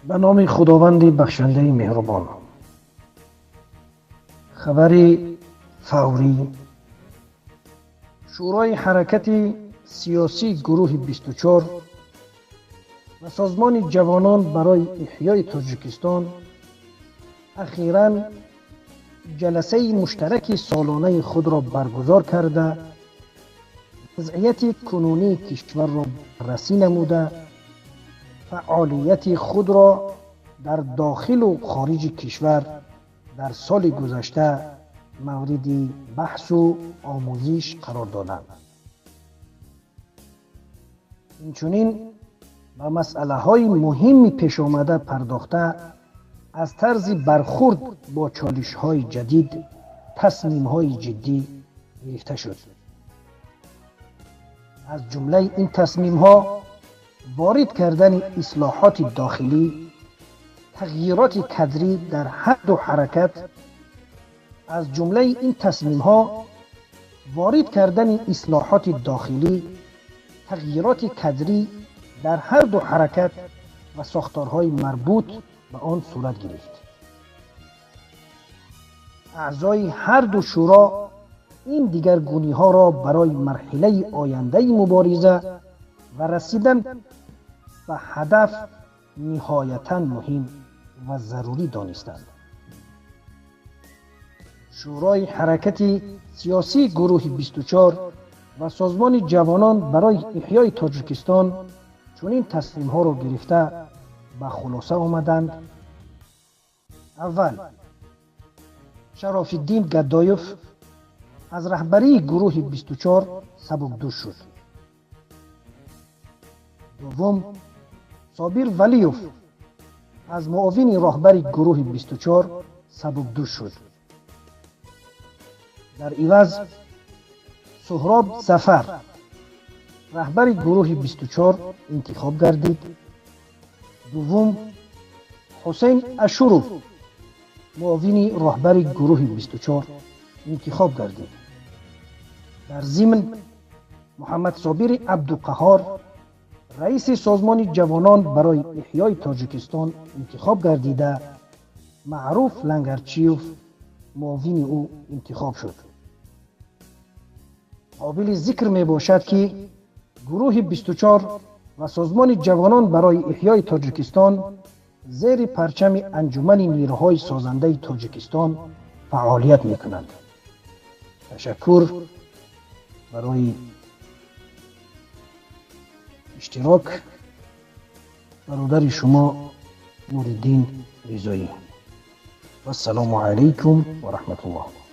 به نام خداوند بخشنده مهربان. خبر فوری: شورای حرکت سیاسی گروه 24 و سازمان جوانان برای احیای تاجیکستان اخیراً جلسه مشترک سالانه خود را برگزار کرده وضعیت کنونی کشور را بررسی نموده فعالیت خود را در داخل و خارج کشور در سال گذشته مورد بحث و آموزش قرار دادند. اینچنین به مسئله های مهمی پیش آمده پرداخته از طرز برخورد با چالش های جدید تصمیم های جدی گرفته شد. از جمله این تصمیم ها وارد کردن اصلاحات داخلی، تغییرات کادری در هر دو حرکت، از جمله این تصمیم ها وارد کردن اصلاحات داخلی، تغییرات کادری در هر دو حرکت و ساختارهای مربوط به آن صورت گرفت. اعضای هر دو شورا این دیگرگونی ها را برای مرحله آینده مبارزه و رسیدن به هدف نهایتاً مهم و ضروری دانستند. شورای حرکت سیاسی گروه 24 و سازمان جوانان برای احیای تاجیکستان چنین تصمیم ها را گرفته به خلاصه آمدند: اول، شرف الدین گدایف از رهبری گروه 24 سبکدوش شد. دوم، صابر ولیوف از معاون رهبر گروه 24 سبکدوش شد. در عوض سهراب ظفر رهبر گروه 24 انتخاب گردید. دوم، حسین اشورو معاون رهبر گروه 24 انتخاب گردید. در ضمن محمد صابر عبدالقهار رئیس سازمان جوانان برای احیای تاجیکستان انتخاب گردیده معروف لنگرچیوف معاون او انتخاب شد. قابل ذکر می باشد که گروه 24 و سازمان جوانان برای احیای تاجیکستان زیر پرچم انجمن نیروهای سازنده تاجیکستان فعالیت می کنند. تشکر برای اشتراک برادر شما نورالدین رضایی و السلام علیکم و رحمت الله.